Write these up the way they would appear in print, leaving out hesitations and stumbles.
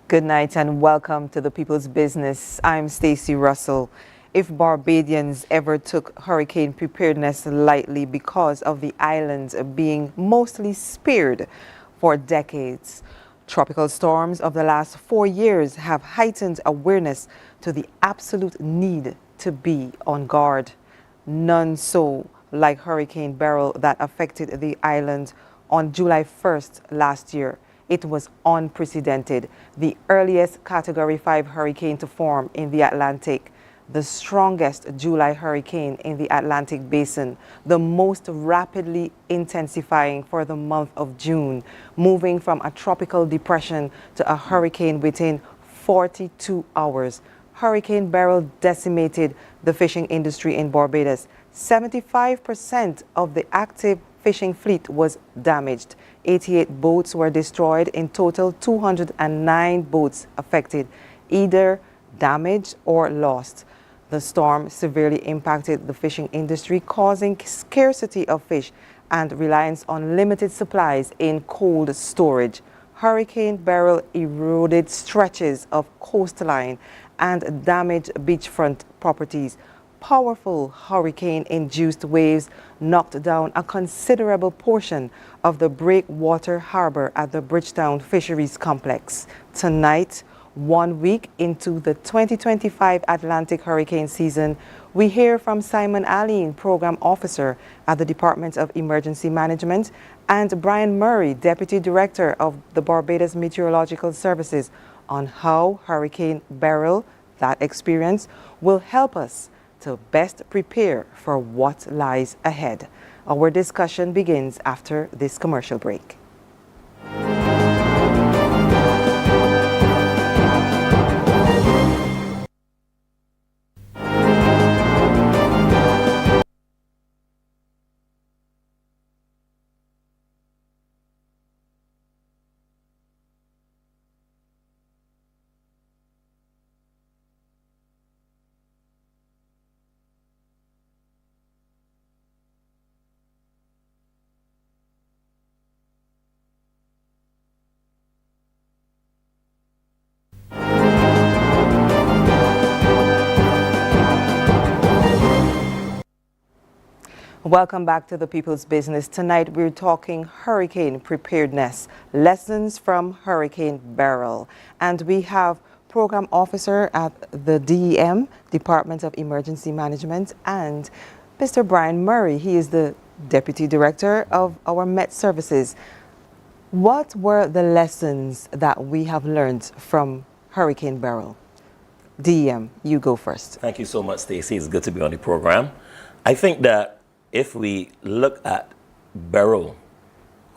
Good night and welcome to the People's Business. I'm Stacey Russell. If Barbadians ever took hurricane preparedness lightly because of the islands being mostly spared for decades, tropical storms of the last 4 years have heightened awareness to the absolute need to be on guard. None so like Hurricane Beryl that affected the island on July 1st last year. It was unprecedented, the earliest Category 5 hurricane to form in the Atlantic, the strongest July hurricane in the Atlantic basin, the most rapidly intensifying for the month of June, moving from a tropical depression to a hurricane within 42 hours. Hurricane Beryl decimated the fishing industry in Barbados. 75% of the active fishing fleet was damaged. 88 boats were destroyed. In total, 209 boats affected, either damaged or lost. The storm severely impacted the fishing industry, causing scarcity of fish and reliance on limited supplies in cold storage. Hurricane Beryl eroded stretches of coastline and damaged beachfront properties. Powerful hurricane-induced waves knocked down a considerable portion of the breakwater harbor at the Bridgetown Fisheries Complex. Tonight, 1 week into the 2025 Atlantic hurricane season, we hear from Simon Alleyne, Program Officer at the Department of Emergency Management, and Brian Murray, Deputy Director of the Barbados Meteorological Services, on how Hurricane Beryl, that experience, will help us to best prepare for what lies ahead. Our discussion begins after this commercial break. Welcome back to the People's Business. Tonight we're talking hurricane preparedness, lessons from Hurricane Beryl. And we have Program Officer at the DEM, Department of Emergency Management, and Mr. Brian Murray. He is the Deputy Director of our Met Services. What were the lessons that we have learned from Hurricane Beryl? DEM, you go first. Thank you so much, Stacey. It's good to be on the program. I think that if we look at Beryl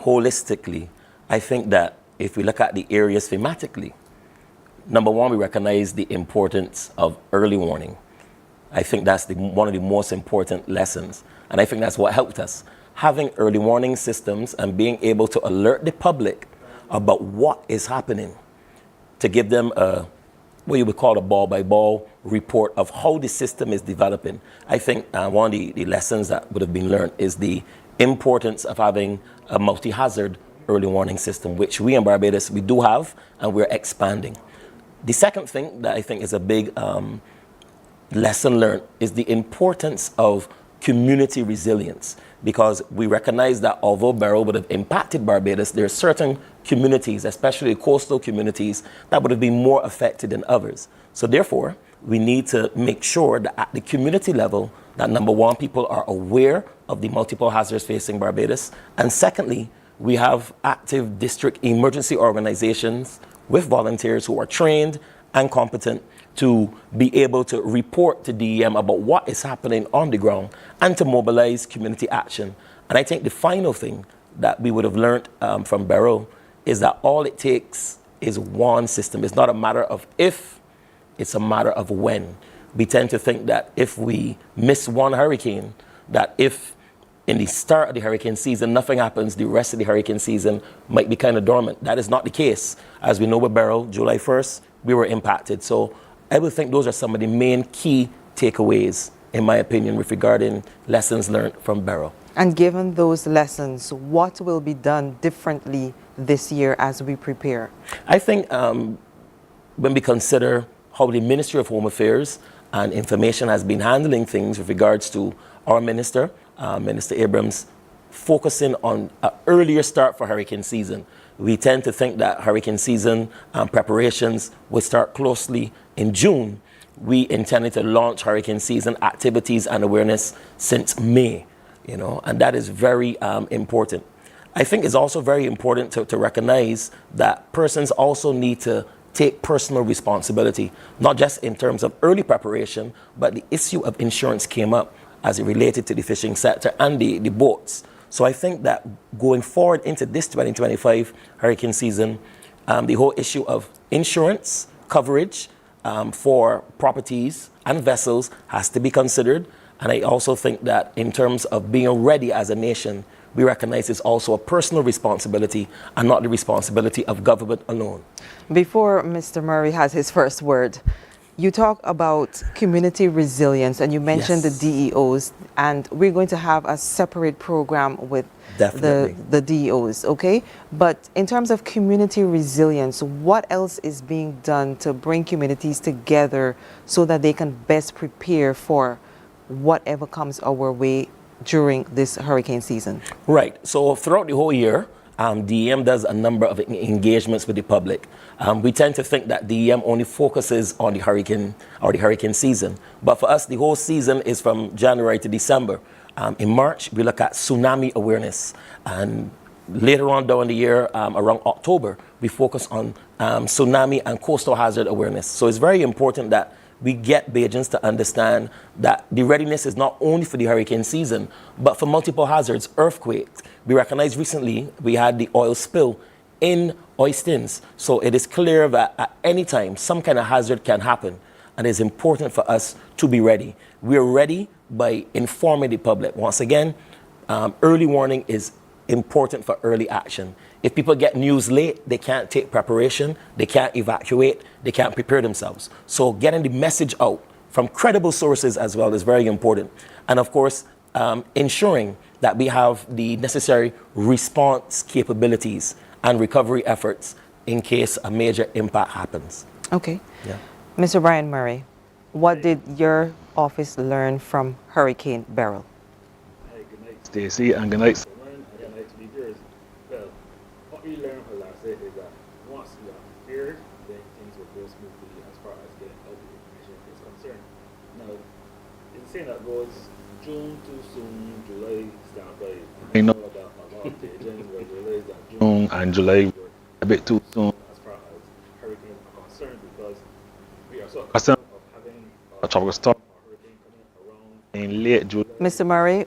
holistically, I think that if we look at the areas thematically, number one, we recognize the importance of early warning. I think that's one of the most important lessons. And I think that's what helped us. Having early warning systems and being able to alert the public about what is happening, to give them what you would call a ball-by-ball report of how the system is developing. I think one of the lessons that would have been learned is the importance of having a multi-hazard early warning system, which we in Barbados, we do have, and we're expanding. The second thing that I think is a big lesson learned is the importance of community resilience, because we recognize that although Beryl would have impacted Barbados, there are certain communities, especially coastal communities, that would have been more affected than others. So therefore, we need to make sure that at the community level, that number one, people are aware of the multiple hazards facing Barbados. And secondly, we have active district emergency organizations with volunteers who are trained and competent to be able to report to DEM about what is happening on the ground and to mobilize community action. And I think the final thing that we would have learned from Beryl is that all it takes is one system. It's not a matter of if, it's a matter of when. We tend to think that if we miss one hurricane, that if in the start of the hurricane season nothing happens, the rest of the hurricane season might be kind of dormant. That is not the case. As we know with Beryl, July 1st, we were impacted. So I would think those are some of the main key takeaways, in my opinion, with regarding lessons learned from Beryl. And given those lessons, what will be done differently this year as we prepare? I think when we consider how the Ministry of Home Affairs and Information has been handling things with regards to our minister, Minister Abrams, focusing on an earlier start for hurricane season. We tend to think that hurricane season preparations will start closely in June. We intended to launch hurricane season activities and awareness since May, you know, and that is very important. I think it's also very important to recognize that persons also need to take personal responsibility, not just in terms of early preparation, but the issue of insurance came up as it related to the fishing sector and the boats. So I think that going forward into this 2025 hurricane season, the whole issue of insurance coverage for properties and vessels has to be considered. And I also think that in terms of being ready as a nation, we recognize it's also a personal responsibility and not the responsibility of government alone. Before Mr. Murray has his first word, you talk about community resilience and you mentioned Yes. the DEOs, and we're going to have a separate program with Definitely. the DEOs, okay? But in terms of community resilience, what else is being done to bring communities together so that they can best prepare for whatever comes our way during this hurricane season? Right. So throughout the whole year, DEM does a number of engagements with the public. We tend to think that DEM only focuses on the hurricane season. But for us, the whole season is from January to December. In March, we look at tsunami awareness. And later on down the year, around October, we focus on tsunami and coastal hazard awareness. So it's very important that we get Bajans to understand that the readiness is not only for the hurricane season, but for multiple hazards, earthquakes. We recognized recently we had the oil spill in Oistins. So it is clear that at any time, some kind of hazard can happen. And it's important for us to be ready. We are ready by informing the public. Once again, early warning is important for early action. If people get news late, they can't take preparation, they can't evacuate, they can't prepare themselves. So getting the message out from credible sources as well is very important. And of course, ensuring that we have the necessary response capabilities and recovery efforts in case a major impact happens. Okay. Yeah. Mr. Brian Murray, what did your office learn from Hurricane Beryl? Hey, good night, Stacey, and good night, Simon, and good night to the viewers. Well, what we learned from last night is that once you are prepared, then things will go smoothly as far as getting out the information is concerned. Now, in saying that goes, June too soon, July stand by. I know that a lot of the agents will realize that June and July were a bit too soon as far as hurricanes are concerned, because we are so accustomed of having a tropical storm or hurricane coming around in late July. Mr. Murray,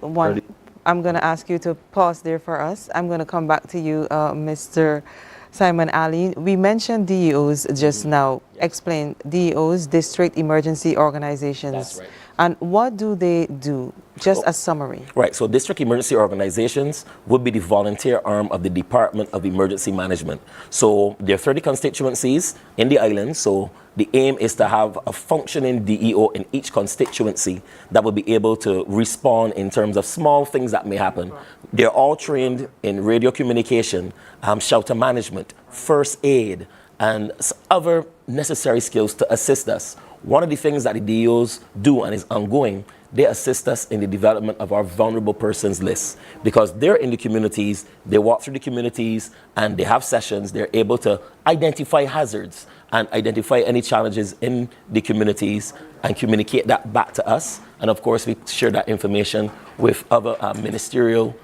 I'm going to ask you to pause there for us. I'm going to come back to you, Mr. Simon Alleyne. We mentioned DEOs just now. Explain DEOs, District Emergency Organizations. That's right. And what do they do? Just a summary. Right, so district emergency organizations would be the volunteer arm of the Department of Emergency Management. So there are 30 constituencies in the island, so the aim is to have a functioning DEO in each constituency that will be able to respond in terms of small things that may happen. They're all trained in radio communication, shelter management, first aid, and other necessary skills to assist us. One of the things that the DEOs do and is ongoing, they assist us in the development of our vulnerable persons list, because they're in the communities, they walk through the communities and they have sessions, they're able to identify hazards and identify any challenges in the communities and communicate that back to us. And of course, we share that information with other ministerial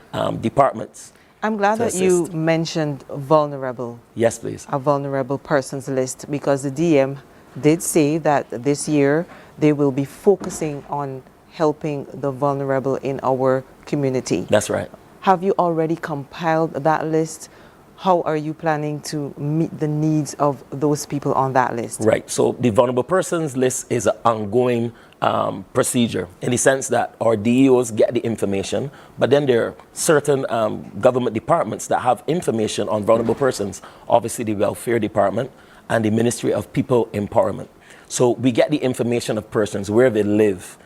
departments. I'm glad that you assist. mentioned vulnerable. Yes, please. A vulnerable persons list, because the DM did say that this year they will be focusing on helping the vulnerable in our community. That's right. Have you already compiled that list? How are you planning to meet the needs of those people on that list? Right. So the vulnerable persons list is an ongoing procedure, in the sense that our DEOs get the information, but then there are certain government departments that have information on vulnerable persons. Obviously, the welfare department and the Ministry of People Empowerment. So we get the information of persons, where they live,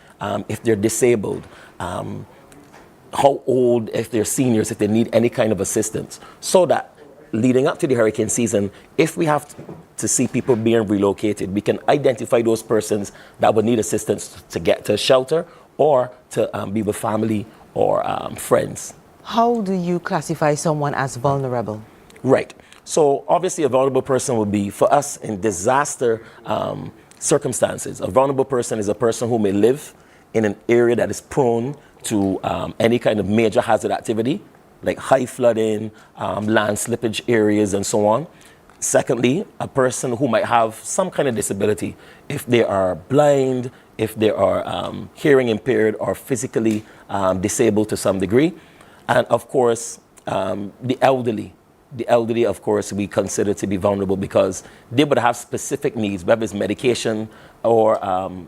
if they're disabled, how old, if they're seniors, if they need any kind of assistance, so that leading up to the hurricane season, if we have to see people being relocated, we can identify those persons that would need assistance to get to shelter or to be with family or friends. How do you classify someone as vulnerable? Right. So obviously a vulnerable person would be, for us in disaster circumstances, a vulnerable person is a person who may live in an area that is prone to any kind of major hazard activity, like high flooding, land slippage areas, and so on. Secondly, a person who might have some kind of disability, if they are blind, if they are hearing impaired or physically disabled to some degree. And of course, the elderly. The elderly, of course, we consider to be vulnerable because they would have specific needs, whether it's medication or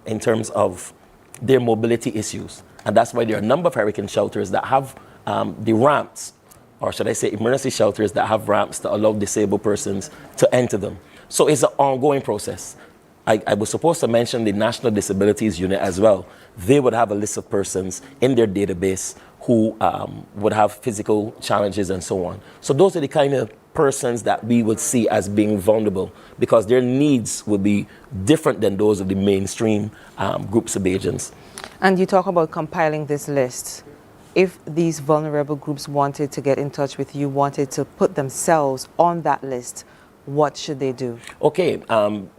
in terms of their mobility issues. And that's why there are a number of hurricane shelters that have the ramps, or should I say emergency shelters that have ramps to allow disabled persons to enter them. So it's an ongoing process. I was supposed to mention the National Disabilities Unit as well. They would have a list of persons in their database who would have physical challenges and so on. So those are the kind of persons that we would see as being vulnerable because their needs would be different than those of the mainstream groups of agents. And you talk about compiling this list. If these vulnerable groups wanted to get in touch with you, wanted to put themselves on that list, what should they do? Okay,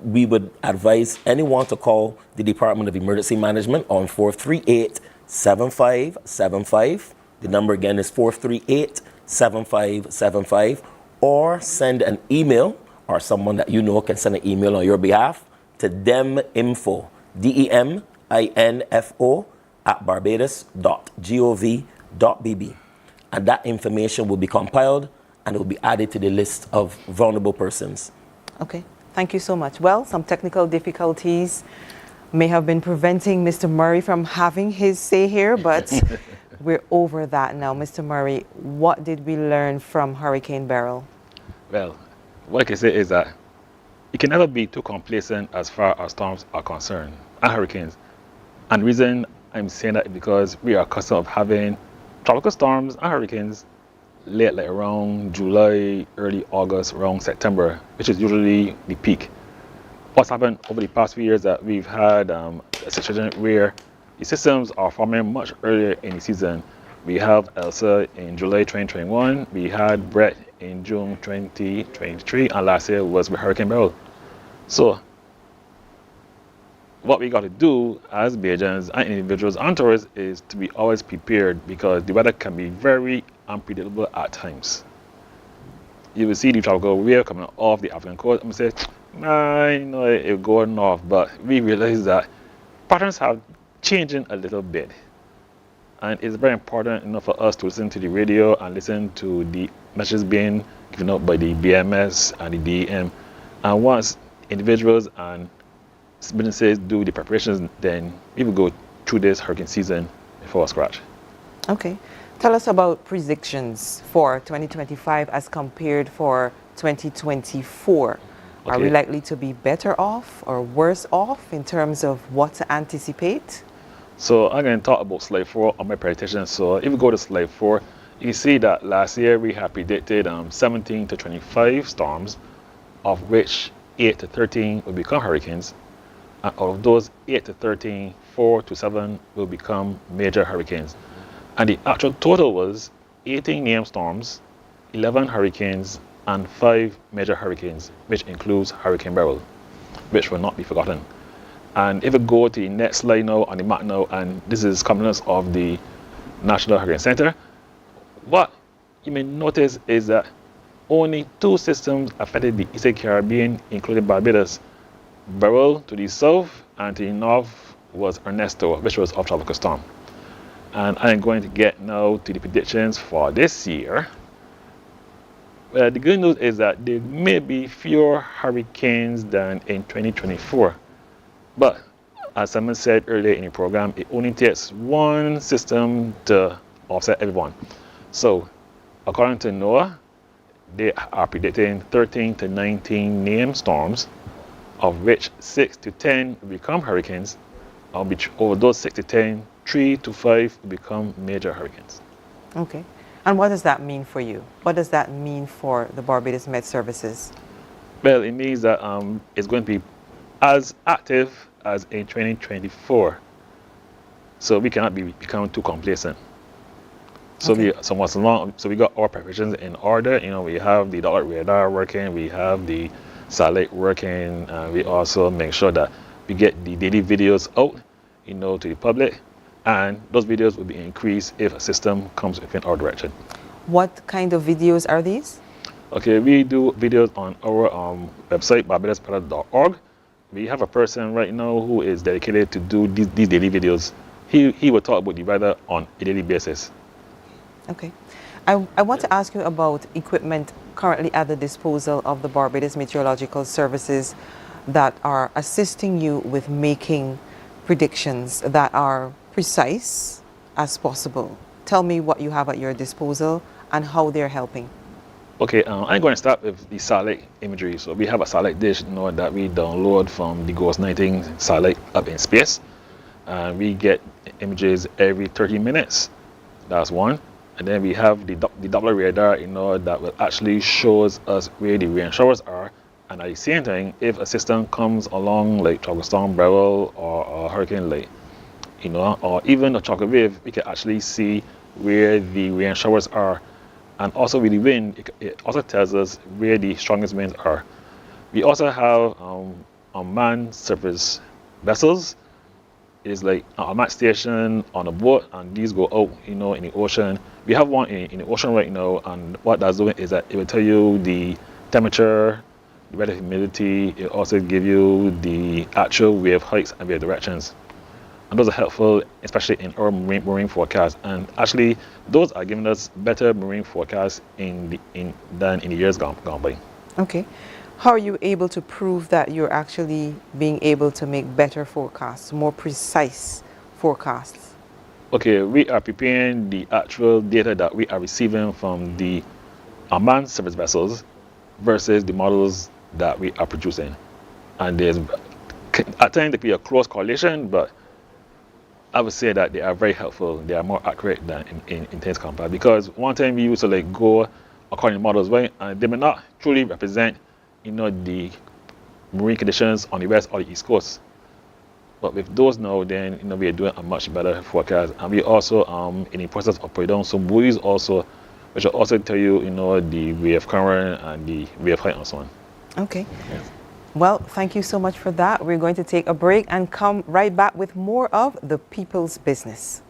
we would advise anyone to call the Department of Emergency Management on 438-7575. The number again is 438-7575, or send an email, or someone that you know can send an email on your behalf to deminfo, DEMINFO, @barbados.gov.bb. And that information will be compiled and it will be added to the list of vulnerable persons. Okay, thank you so much. Well, some technical difficulties may have been preventing Mr. Murray from having his say here, but we're over that now. Mr. Murray, what did we learn from Hurricane Beryl? Well, what I can say is that you can never be too complacent as far as storms are concerned and hurricanes. And the reason I'm saying that is because we are accustomed of having tropical storms and hurricanes late, like around July, early August, around September, which is usually the peak. What's happened over the past few years that we've had a situation where the systems are forming much earlier in the season. We have Elsa in July 2021, we had Brett in June 2023, and last year was with Hurricane Beryl. So what we got to do as Bajans and individuals and tourists is to be always prepared, because the weather can be very unpredictable at times. You will see the tropical wave coming off the African coast and say, nah, you know, it'll go north, but we realize that patterns have changing a little bit. And it's very important enough for us to listen to the radio and listen to the messages being given out by the BMS and the DEM. And once individuals and businesses do the preparations, then we will go through this hurricane season before scratch. Okay. Tell us about predictions for 2025 as compared for 2024. Okay. Are we likely to be better off or worse off in terms of what to anticipate? So I'm going to talk about slide 4 on my presentation. So if we go to slide 4, you can see that last year we have predicted 17 to 25 storms, of which 8 to 13 will become hurricanes. And out of those 8 to 13, 4 to 7 will become major hurricanes. And the actual total was 18 named storms, 11 hurricanes, and 5 major hurricanes, which includes Hurricane Beryl, which will not be forgotten. And if we go to the next slide now on the map now, and this is components of the National Hurricane Center, what you may notice is that only 2 systems affected the Eastern Caribbean, including Barbados. Beryl to the south, and to the north was Ernesto, which was off tropical storm. And I'm going to get now to the predictions for this year. Well, the good news is that there may be fewer hurricanes than in 2024. But as someone said earlier in the program, it only takes one system to offset everyone. So according to NOAA, they are predicting 13 to 19 named storms, of which 6 to 10 will become hurricanes. Over those 6 to 10, 3 to 5 will become major hurricanes. Okay. And what does that mean for you? What does that mean for the Barbados Met Services? Well, it means that it's going to be as active as in 2024. So we cannot become too complacent. So Okay. we got our preparations in order. We have the Dollar radar working, we have the satellite working, and we also make sure that we get the daily videos out, to the public, and those videos will be increased if a system comes within our direction. What kind of videos are these? Okay, we do videos on our website, barbadospreparedness.org. We have a person right now who is dedicated to do these daily videos. He will talk about the weather on a daily basis. Okay. I want to ask you about equipment currently at the disposal of the Barbados Meteorological Services that are assisting you with making predictions that are precise as possible. Tell me what you have at your disposal and how they're helping. Okay, I'm going to start with the satellite imagery. So we have a satellite dish that we download from the GOES 19 satellite up in space. And we get images every 30 minutes. That's one. And then we have the Doppler radar, that will actually shows us where the rain showers are. And at the same time, if a system comes along like Tropical Storm Beryl or Hurricane Lake, or even a chocolate wave, we can actually see where the rain showers are. And also with the wind, it also tells us where the strongest winds are. We also have unmanned surface vessels. It's like an unmanned station on a boat, and these go out, in the ocean. We have one in the ocean right now, and what that's doing is that it will tell you the temperature, the weather humidity. It also give you the actual wave heights and wave directions. And those are helpful, especially in our marine forecast. And actually, those are giving us better marine forecasts than in the years gone by. Okay. How are you able to prove that you're actually being able to make better forecasts, more precise forecasts? Okay, we are preparing the actual data that we are receiving from the unmanned surface vessels versus the models that we are producing. And there's at times there could be a close correlation, but I would say that they are very helpful. They are more accurate than in intense combat, because one time we used to go according to models, right, and they may not truly represent, the marine conditions on the west or the east coast. But with those now, then we are doing a much better forecast, and we also in the process of putting down some buoys also, which will also tell you, the wave current and the wave height and so on. Okay. Yes. Well, thank you so much for that. We're going to take a break and come right back with more of The People's Business.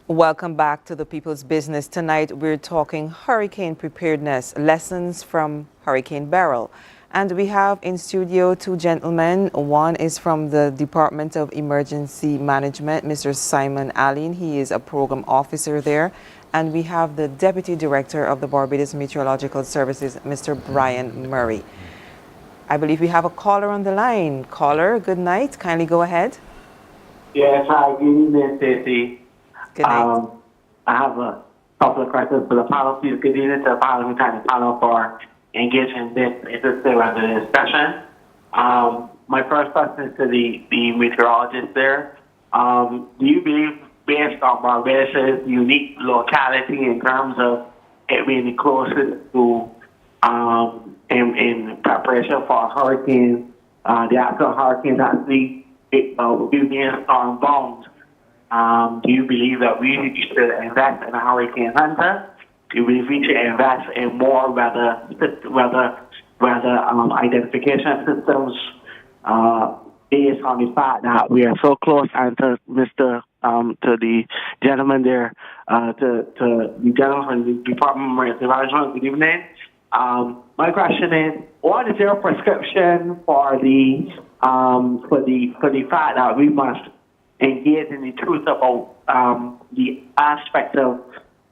Welcome back to The People's Business. Tonight we're talking hurricane preparedness, lessons from Hurricane Beryl. And we have in studio two gentlemen. One is from the Department of Emergency Management, Mr. Simon Alleyne. He is a program officer there. And we have the Deputy Director of the Barbados Meteorological Services, Mr. Brian Murray. I believe we have a caller on the line. Caller, good night. Kindly go ahead. Yes, hi, good evening, Stacey. Good night. I have a couple of questions for the panel. Please good evening to the panel for engaging this interested under the discussion. My first question is to the meteorologist there. Do you believe, based on Barbados' unique locality in terms of it being the closest to in preparation for hurricanes, the actual hurricanes actually being storm bound, Do you believe that we should invest in a hurricane hunter? Do you believe we should invest in more weather identification systems based on the fact that we are so close? And to to the gentleman there, to the gentleman from the Department of Meteorological, good evening. My question is, what is your prescription for the fact that we must engage in the truth about the aspect of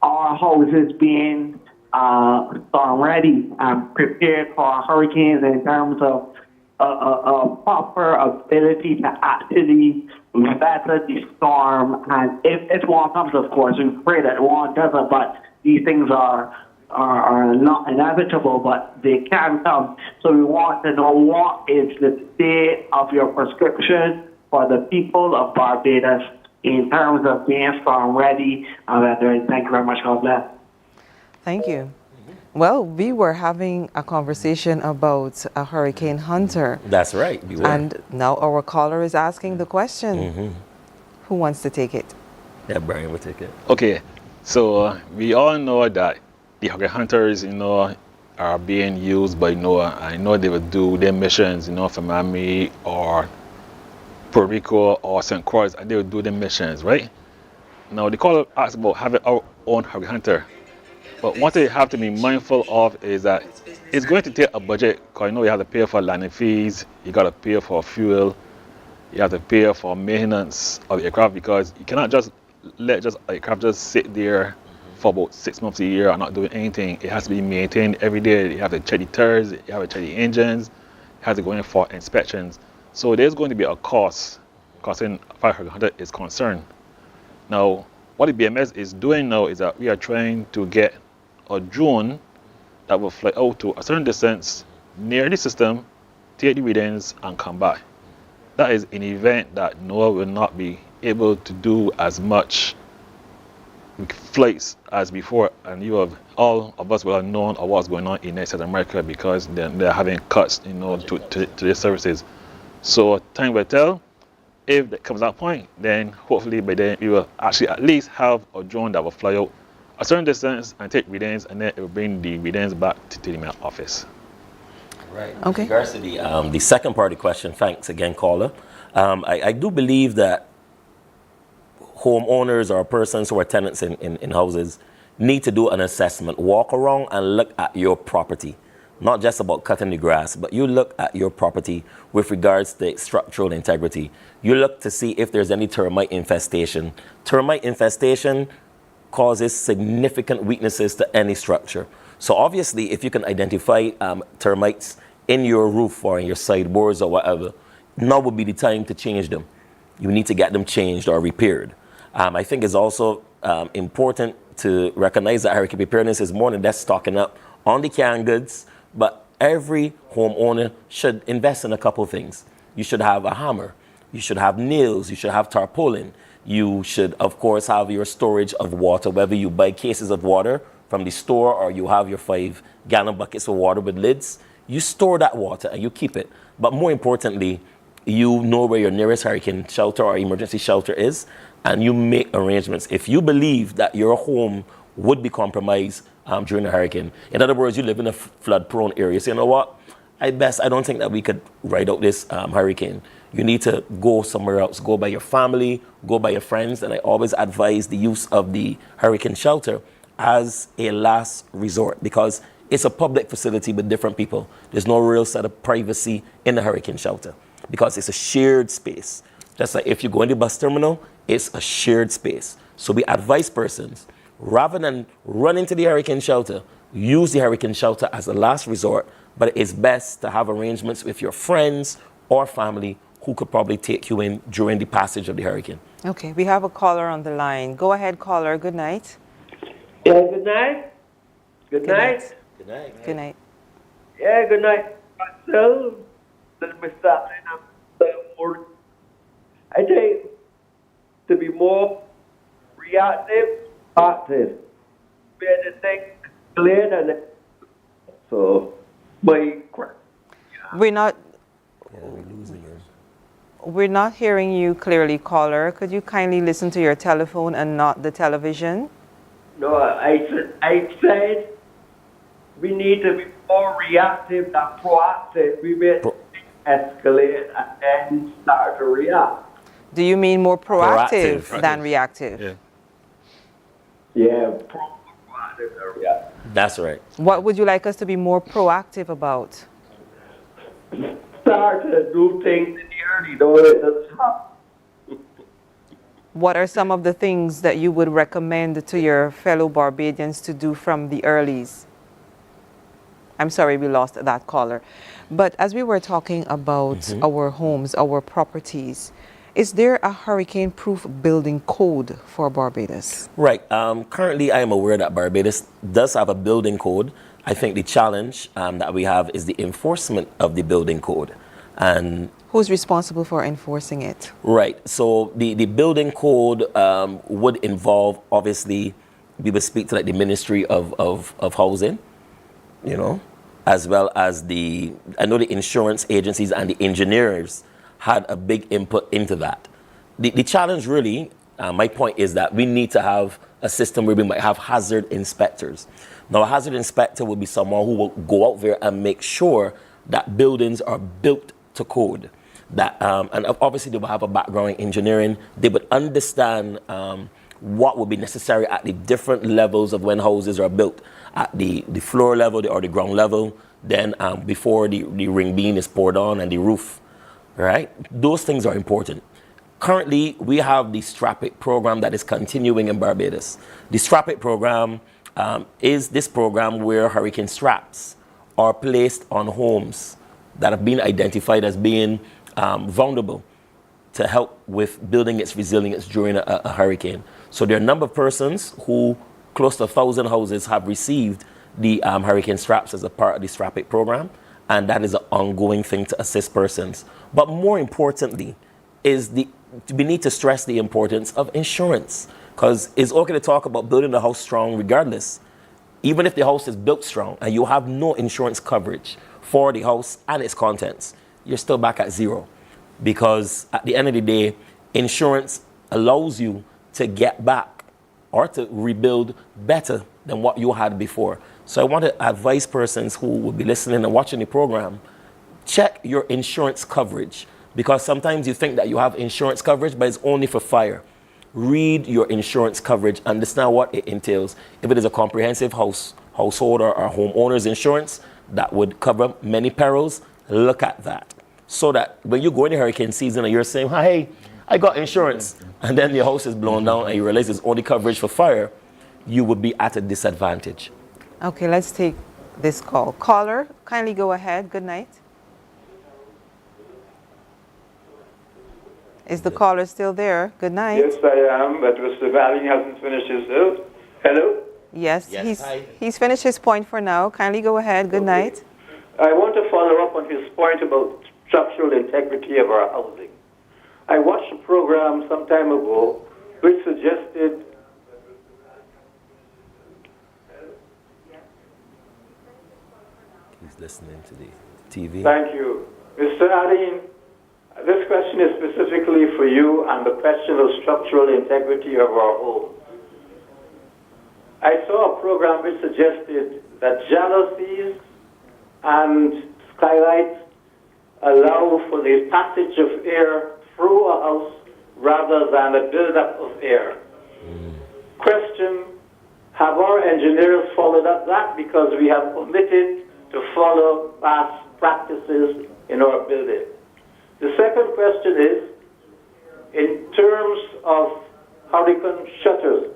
our houses being storm ready and prepared for hurricanes in terms of a proper ability to actually weather the storm? And if one comes, of course, we pray that one doesn't, but these things are not inevitable, but they can come. So we want to know, what is the state of your prescription for the people of Barbados in terms of being storm ready? Thank you very much. God bless. Thank you. Well, we were having a conversation about a hurricane hunter. That's right. We were. And now our caller is asking the question. Who wants to take it? Yeah, Brian will take it. Okay, so we all know that the hurricane hunters, are being used by NOAA. I know they would do their missions, for Miami or Puerto Rico or St. Croix, and they would do their missions, right? Now, the caller asked about having our own hurricane hunter. But what they have to be mindful of is that it's going to take a budget, because you have to pay for landing fees, you got to pay for fuel, you have to pay for maintenance of the aircraft, because you cannot just let aircraft just sit there for about 6 months a year and not doing anything. It has to be maintained every day. You have to check the tires, you have to check the engines, you have to go in for inspections. So there's going to be a cost in fire hunter is concerned. Now, what the BMS is doing now is that we are trying to get a drone that will fly out to a certain distance near the system, take the readings, and come back. That is an event that NOAA will not be able to do as much flights as before, and all of us will have known of what's going on in South America, because they're having cuts, to their services. So time will tell. If that comes that point, then hopefully by then we will actually at least have a drone that will fly out a certain distance and take readings, and then it will bring the readings back to the main office. Right. Okay. With regards to the second part of the question, thanks again, caller. I do believe that homeowners or persons who are tenants in houses need to do an assessment, walk around and look at your property. Not just about cutting the grass, but you look at your property with regards to structural integrity. You look to see if there's any termite infestation. Termite infestation causes significant weaknesses to any structure. So obviously, if you can identify termites in your roof or in your sideboards or whatever, now would be the time to change them. You need to get them changed or repaired. I think it's also important to recognize that hurricane preparedness is more than just stocking up on the canned goods, but every homeowner should invest in a couple of things. You should have a hammer, you should have nails, you should have tarpaulin. You should, of course, have your storage of water, whether you buy cases of water from the store or you have your 5-gallon buckets of water with lids. You store that water and you keep it. But more importantly, you know where your nearest hurricane shelter or emergency shelter is, and you make arrangements. If you believe that your home would be compromised during a hurricane, in other words, you live in a flood-prone area, so you know what? I don't think that we could ride out this hurricane. You need to go somewhere else. Go by your family, go by your friends, and I always advise the use of the hurricane shelter as a last resort, because it's a public facility with different people. There's no real set of privacy in the hurricane shelter because it's a shared space. Just like if you go in the bus terminal, it's a shared space. So we advise persons, rather than run into the hurricane shelter, use the hurricane shelter as a last resort, but it's best to have arrangements with your friends or family who could probably take you in during the passage of the hurricane. Okay, we have a caller on the line. Go ahead, caller. Good night. Yeah, good night. Good night. Good night. Good night. Yeah, good night. So, Mr. Alleyne, I think to be more reactive, active, better think clear than it. So, We're not. Yeah, we're losing you. We're not hearing you clearly, caller. Could you kindly listen to your telephone and not the television? No, I said we need to be more reactive than proactive. We may escalate and then start to react. Do you mean more proactive, Proactive. than reactive? Yeah. Yeah, proactive than reactive. That's right. What would you like us to be more proactive about? Start to do things in the early, don't let it stop. What are some of the things that you would recommend to your fellow Barbadians to do from the earlies? I'm sorry we lost that caller. But as we were talking about our homes, our properties, is there a hurricane-proof building code for Barbados? Right. Currently, I am aware that Barbados does have a building code. I think the challenge that we have is the enforcement of the building code. And Who's responsible for enforcing it? right. So the building code would involve, obviously, we would speak to like the Ministry of Housing, you know, as well as I know the insurance agencies and the engineers had a big input into that. The challenge really, my point is that we need to have a system where we might have hazard inspectors. Now, a hazard inspector will be someone who will go out there and make sure that buildings are built to code. That and obviously they will have a background in engineering. They would understand what would be necessary at the different levels of when houses are built, at the floor level or the ground level, then before the ring beam is poured on and the roof, right? Those things are important. Currently, we have the Strap It program that is continuing in Barbados. The Strap It program is this program where hurricane straps are placed on homes that have been identified as being vulnerable to help with building its resilience during a hurricane. So there are a number of persons who, close to 1,000 houses, have received the hurricane straps as a part of the Strap It program, and that is an ongoing thing to assist persons. But more importantly, we need to stress the importance of insurance, because it's okay to talk about building the house strong regardless. Even if the house is built strong and you have no insurance coverage for the house and its contents, you're still back at zero. Because at the end of the day, insurance allows you to get back or to rebuild better than what you had before. So I want to advise persons who will be listening and watching the program, check your insurance coverage, because sometimes you think that you have insurance coverage, but it's only for fire. Read your insurance coverage, understand what it entails. If it is a comprehensive household or homeowner's insurance that would cover many perils, look at that. So that when you go in the hurricane season and you're saying, hey, I got insurance, and then your house is blown down and you realize it's only coverage for fire, you would be at a disadvantage. Okay, let's take this call. Caller, kindly go ahead. Good night. Is the caller still there? Good night. Yes, I am, but Mr. Alleyne hasn't finished his note. Hello? Yes, Yes, he's finished his point for now. Kindly go ahead. Good night. I want to follow up on his point about structural integrity of our housing. I watched a program some time ago which suggested He's listening to the TV. Thank you. Mr. Alleyne, this question is specifically for you and the question of structural integrity of our home. I saw a program which suggested that jalousies and skylights allow for the passage of air through a house rather than a buildup of air. Question, have our engineers followed up that because we have omitted to follow past practices in our building? The second question is, in terms of hurricane shutters,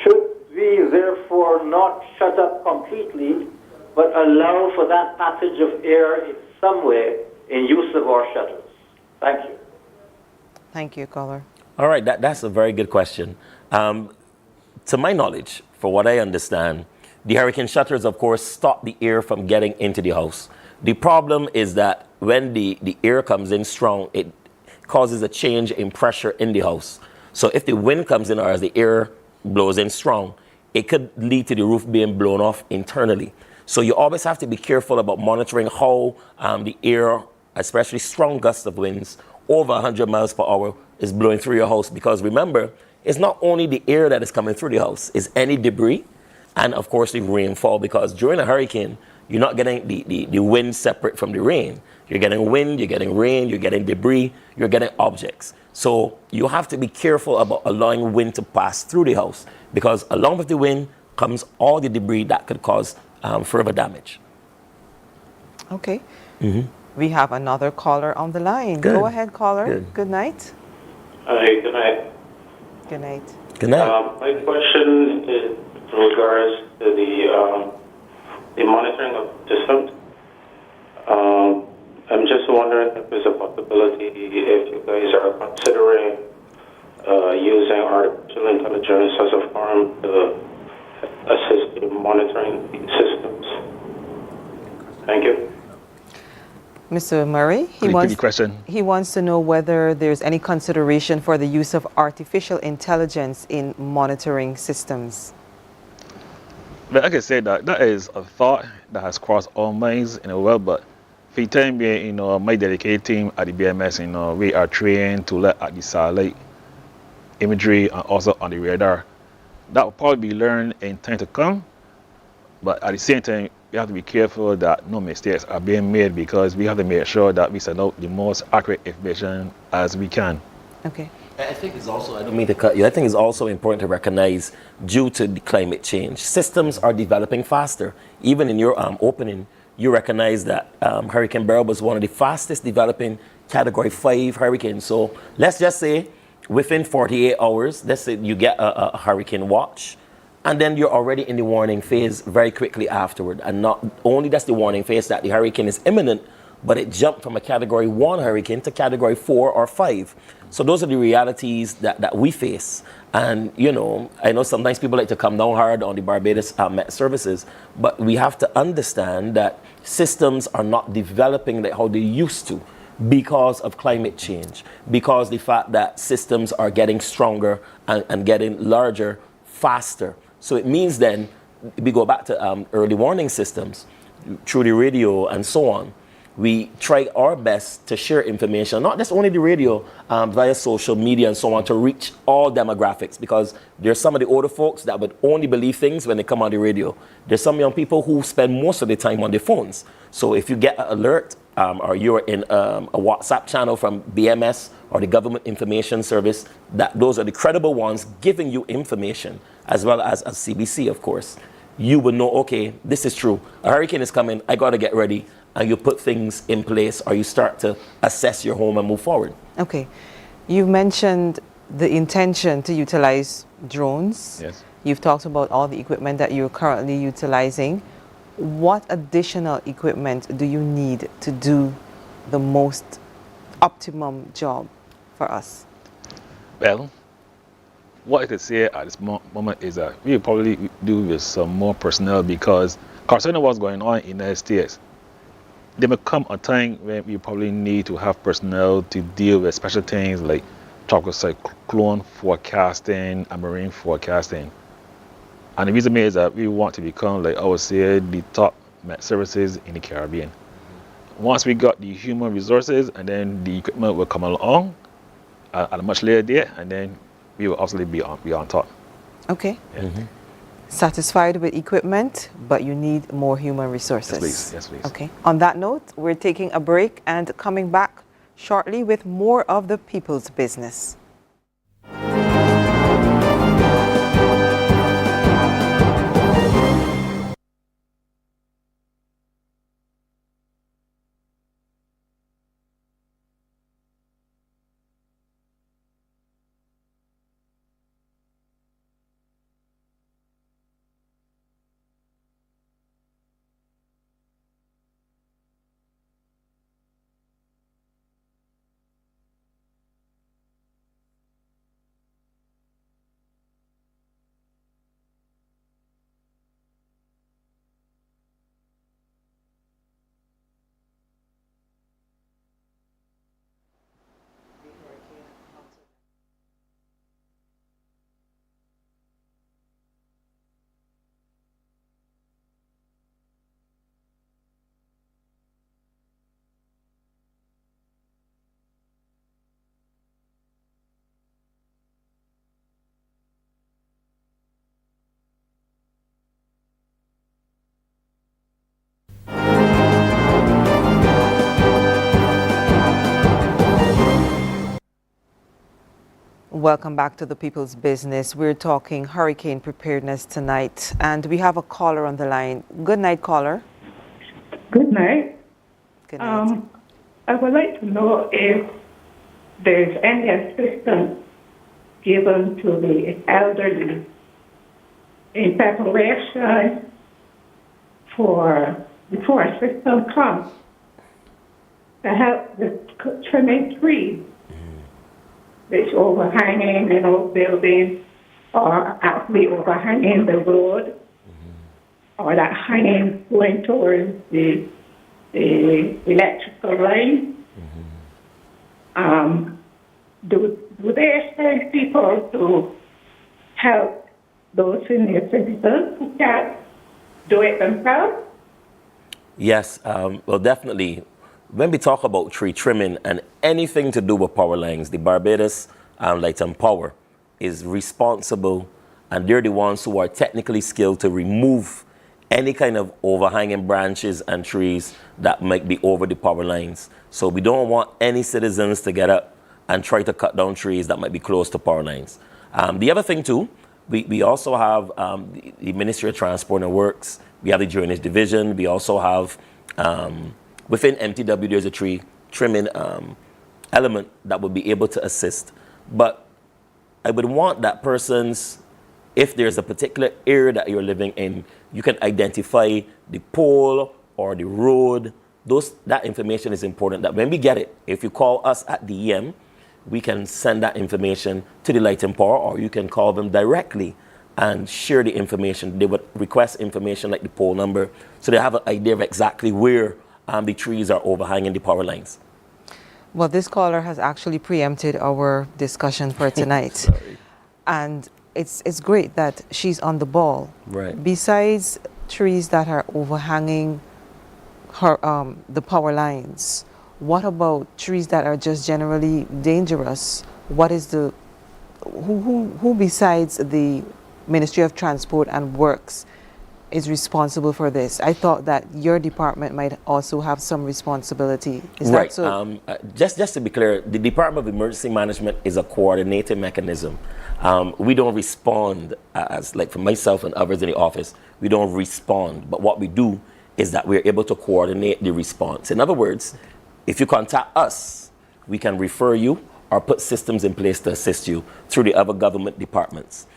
should we therefore not shut up completely, but allow for that passage of air in some way in use of our shutters? Thank you. Thank you, caller. All right, that's a very good question. To my knowledge, for what I understand, the hurricane shutters, of course, stop the air from getting into the house. The problem is that when the air comes in strong, it causes a change in pressure in the house. So if the wind comes in or as the air blows in strong, it could lead to the roof being blown off internally. So you always have to be careful about monitoring how the air especially strong gusts of winds over 100 miles per hour is blowing through your house. Because remember, it's not only the air that is coming through the house, it's any debris and of course the rainfall, because during a hurricane, you're not getting the wind separate from the rain. You're getting wind, you're getting rain, you're getting debris, you're getting objects. So you have to be careful about allowing wind to pass through the house, because along with the wind comes all the debris that could cause further damage. Okay. We have another caller on the line. Good. Go ahead, caller. Good. Good night. Hi, good night. Good night. Good night. My question is in regards to the monitoring of systems. I'm just wondering if there's a possibility if you guys are considering using artificial intelligence as a form to assist in monitoring these systems. Thank you. Mr. Murray, he wants to know whether there's any consideration for the use of artificial intelligence in monitoring systems. But like I said, that is a thought that has crossed our minds in a while, but for the time being, my dedicated team at the BMS, we are trained to look at the satellite imagery and also on the radar. That will probably be learned in time to come, but at the same time, we have to be careful that no mistakes are being made, because we have to make sure that we send out the most accurate information as we can. Okay. I think it's also, I don't mean to cut you, I think it's also important to recognize, due to the climate change, systems are developing faster. Even in your opening, you recognize that Hurricane Beryl was one of the fastest developing Category 5 hurricanes. So let's just say within 48 hours, let's say you get a hurricane watch, and then you're already in the warning phase very quickly afterward. And not only that's the warning phase that the hurricane is imminent, but it jumped from a Category 1 hurricane to Category 4 or 5. So those are the realities that we face. And, I know sometimes people like to come down hard on the Barbados Met services, but we have to understand that systems are not developing like how they used to because of climate change, because the fact that systems are getting stronger and getting larger faster. So it means then, we go back to early warning systems, through the radio and so on. We try our best to share information, not just only the radio, via social media and so on, to reach all demographics, because there's some of the older folks that would only believe things when they come on the radio. There's some young people who spend most of the time on their phones. So if you get an alert, or you're in a WhatsApp channel from BMS or the Government Information Service, those are the credible ones giving you information, as well as CBC, of course. You would know, okay, this is true. A hurricane is coming, I gotta get ready. And you put things in place, or you start to assess your home and move forward. Okay. You mentioned the intention to utilize drones. Yes. You've talked about all the equipment that you're currently utilizing. What additional equipment do you need to do the most optimum job for us? Well, what I could say at this moment is that we probably do with some more personnel, because concerning what's going on in the United States, there may come a time when we probably need to have personnel to deal with special things like tropical cyclone forecasting and marine forecasting. And the reason is that we want to become, like I would say, the top Met services in the Caribbean. Once we got the human resources, and then the equipment will come along at a much later date, and then we will obviously be on top. Okay. Yeah. Mm-hmm. Satisfied with equipment, but you need more human resources. Yes, please. Yes, please. Okay. On that note, we're taking a break and coming back shortly with more of the People's Business. Welcome back to the People's Business. We're talking hurricane preparedness tonight, and we have a caller on the line. Good night, caller. Good night. Good night. I would like to know if there's any assistance given to the elderly in preparation for before assistance comes to help with trimming trees which overhanging, buildings, or actually overhanging the road, or that hanging going towards the electrical line. Do they send people to help those senior citizens who can't do it themselves? Yes, well, definitely. When we talk about tree trimming and anything to do with power lines, the Barbados Light and Power is responsible, and they're the ones who are technically skilled to remove any kind of overhanging branches and trees that might be over the power lines. So we don't want any citizens to get up and try to cut down trees that might be close to power lines. The other thing too, we also have the Ministry of Transport and Works, we have the Drainage Division, we also have within MTW, there's a tree trimming element that would be able to assist. But I would want that person's, if there's a particular area that you're living in, you can identify the pole or the road. That information is important, that when we get it, if you call us at DEM, we can send that information to the Light and Power, or you can call them directly and share the information. They would request information like the pole number, so they have an idea of exactly where the trees are overhanging the power lines. Well, this caller has actually preempted our discussion for tonight. Sorry. And it's great that she's on the ball. Right. Besides trees that are overhanging the power lines, what about trees that are just generally dangerous? What is who besides the Ministry of Transport and Works is responsible for this? I thought that your department might also have some responsibility. Is Right. that so? Just to be clear, the Department of Emergency Management is a coordinated mechanism. We don't respond as, like for myself and others in the office, we don't respond. But what we do is that we're able to coordinate the response. In other words, if you contact us, we can refer you or put systems in place to assist you through the other government departments.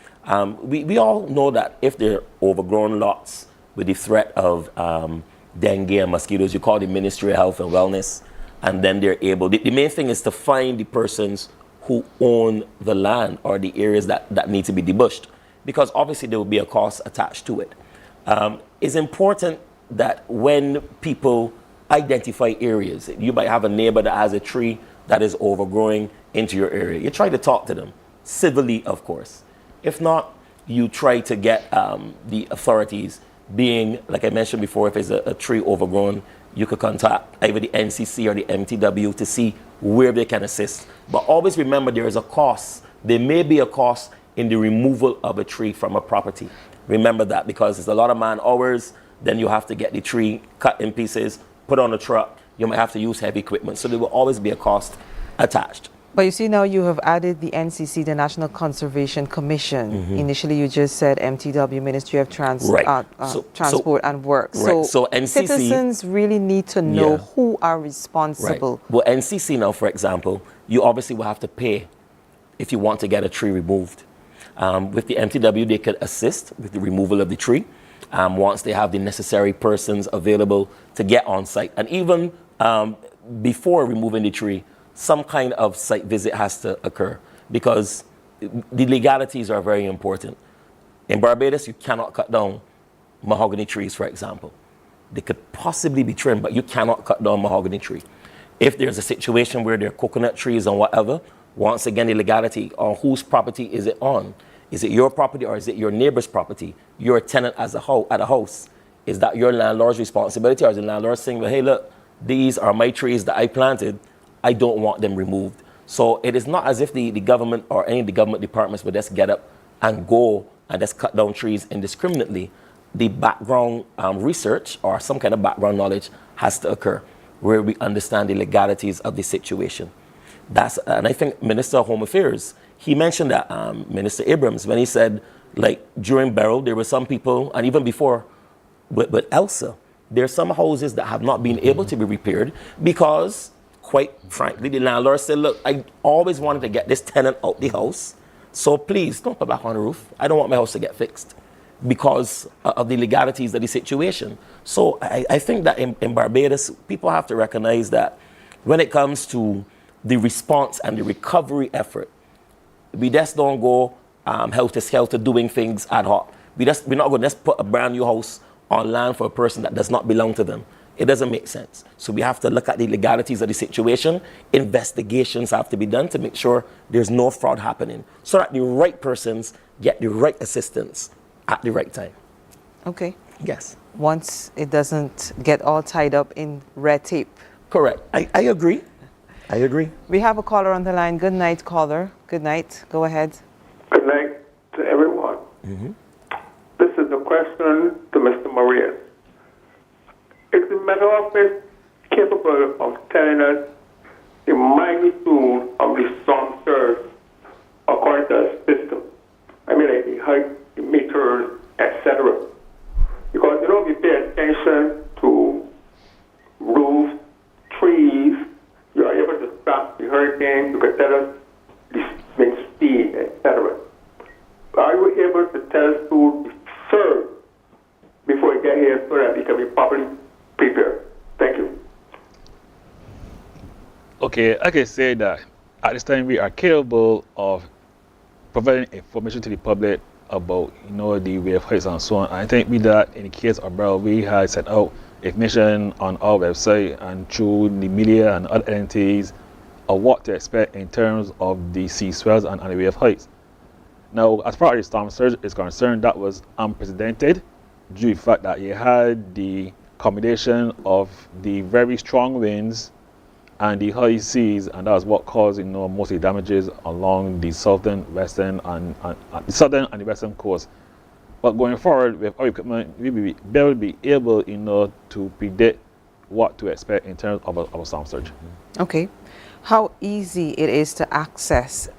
We all know that if there are overgrown lots with the threat of dengue and mosquitoes, you call the Ministry of Health and Wellness, and then they're able, the main thing is to find the persons who own the land or the areas that need to be debushed, because obviously there will be a cost attached to it. It's important that when people identify areas, you might have a neighbor that has a tree that is overgrowing into your area. You try to talk to them, civilly, of course. If not, you try to get the authorities, being, like I mentioned before, if it's a tree overgrown, you could contact either the NCC or the MTW to see where they can assist. But always remember, there is a cost. There may be a cost in the removal of a tree from a property. Remember that, because it's a lot of man hours. Then you have to get the tree cut in pieces, put on a truck. You might have to use heavy equipment. So there will always be a cost attached. But you see, now you have added the NCC, the National Conservation Commission. Initially, you just said MTW, Ministry of Transport and Works. Right. So NCC, citizens really need to know who are responsible. Right. Well, NCC now, for example, you obviously will have to pay if you want to get a tree removed. With the MTW, they could assist with the removal of the tree once they have the necessary persons available to get on site. And even before removing the tree, some kind of site visit has to occur, because the legalities are very important. In Barbados, you cannot cut down mahogany trees, for example. They could possibly be trimmed, but you cannot cut down mahogany tree. If there's a situation where there are coconut trees and whatever, once again, the legality on whose property is it on? Is it your property or is it your neighbor's property? You're a tenant at a house. Is that your landlord's responsibility, or is the landlord saying, well, hey, look, these are my trees that I planted, I don't want them removed? So it is not as if the government or any of the government departments would just get up and go and just cut down trees indiscriminately. The background research or some kind of background knowledge has to occur where we understand the legalities of the situation. And I think Minister of Home Affairs he mentioned that Minister Abrams, when he said, like during Beryl, there were some people, and even before with Elsa, there are some houses that have not been able to be repaired because, quite frankly, the landlord said, look, I always wanted to get this tenant out the house, so please don't put back on the roof. I don't want my house to get fixed because of the legalities of the situation. So I think that in Barbados, people have to recognize that when it comes to the response and the recovery effort, we just don't go helter-skelter doing things ad hoc. We're not going to just put a brand new house on land for a person that does not belong to them. It doesn't make sense. So we have to look at the legalities of the situation. Investigations have to be done to make sure there's no fraud happening so that the right persons get the right assistance at the right time. Okay. Yes. Once it doesn't get all tied up in red tape. Correct. I agree. I agree. We have a caller on the line. Good night, caller. Good night. Go ahead. Good night to everyone. This is a question to Mr. Maria. Is the Met Office capable of telling us the magnitude of the storm surge according to the system? I mean, like the height, the meters, etc. Because, we pay attention to roofs, trees. You are able to stop the hurricane. You can tell us the wind speed, etc. Are you able to tell us to the surge before we get here so that we can be properly prepared? Thank you. Okay, I can say that at this time we are capable of providing information to the public about, the wave heights and so on. I think with that, in the case of Beryl, we had sent out information on our website and through the media and other entities of what to expect in terms of the sea swells and the wave heights. Now, as far as the storm surge is concerned, that was unprecedented due to the fact that you had the combination of the very strong winds and the high seas, and that was what caused most of the damages along the southern, western, and the southern and the western coast. But going forward with our equipment, we will be able to predict what to expect in terms of a storm surge. Okay. How easy it is to access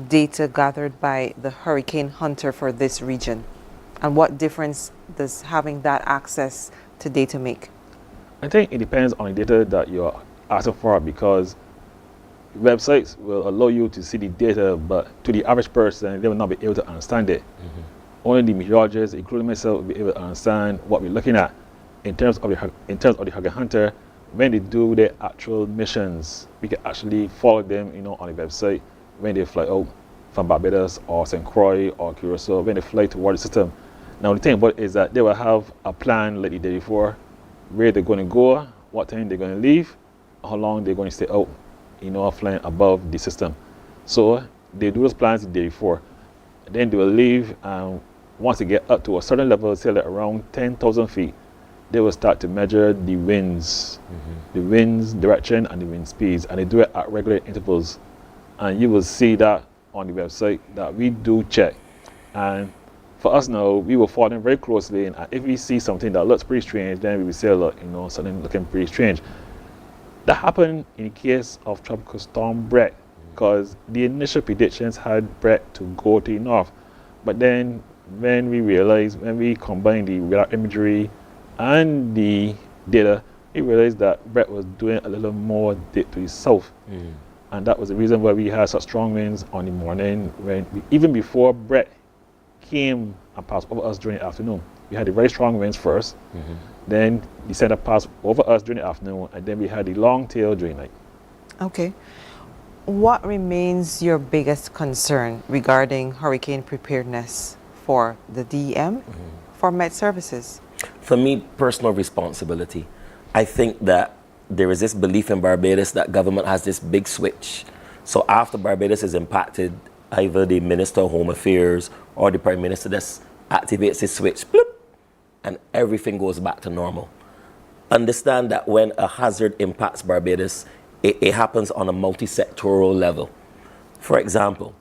data gathered by the hurricane hunter for this region, and what difference does having that access to data make? I think it depends on the data that you're asking for, because websites will allow you to see the data, but to the average person, they will not be able to understand it. Only the meteorologists, including myself, will be able to understand what we're looking at in terms of the hurricane hunter. When they do their actual missions, we can actually follow them, on the website when they fly out from Barbados or St. Croix or Curacao, when they fly toward the system. Now, the thing about it is that they will have a plan like the day before, where they're going to go, what time they're going to leave, how long they're going to stay out, flying above the system. So they do those plans the day before. Then they will leave, and once they get up to a certain level, say like around 10,000 feet, they will start to measure the winds, the wind's direction and the wind speeds, and they do it at regular intervals. And you will see that on the website that we do check. And for us now, we will follow them very closely, and if we see something that looks pretty strange, then we will say, look, something looking pretty strange. That happened in the case of Tropical Storm Brett, because the initial predictions had Brett to go to the north. But then when we combined the radar imagery and the data, we realized that Brett was doing a little more to the south. And that was the reason why we had such strong winds on the morning, even before Brett came and passed over us during the afternoon. We had the very strong winds first, then the center passed over us during the afternoon, and then we had the long tail during night. Okay. What remains your biggest concern regarding hurricane preparedness for the DEM, for Met Services? For me, personal responsibility. I think that there is this belief in Barbados that government has this big switch. So after Barbados is impacted, either the Minister of Home Affairs or the Prime Minister just activates his switch, bloop, and everything goes back to normal. Understand that when a hazard impacts Barbados, it happens on a multi-sectoral level. For example,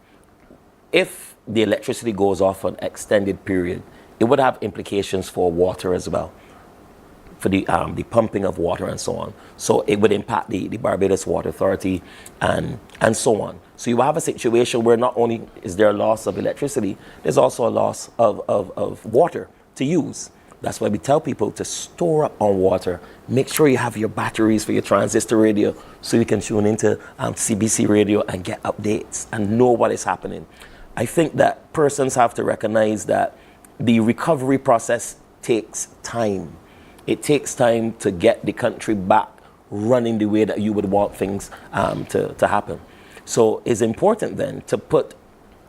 if the electricity goes off for an extended period, it would have implications for water as well. the pumping of water and so on. So it would impact the Barbados Water Authority and so on. So you have a situation where not only is there a loss of electricity, there's also a loss of water to use. That's why we tell people to store up on water. Make sure you have your batteries for your transistor radio so you can tune into CBC radio and get updates and know what is happening. I think that persons have to recognize that the recovery process takes time. It takes time to get the country back running the way that you would want things to happen. So it's important then to put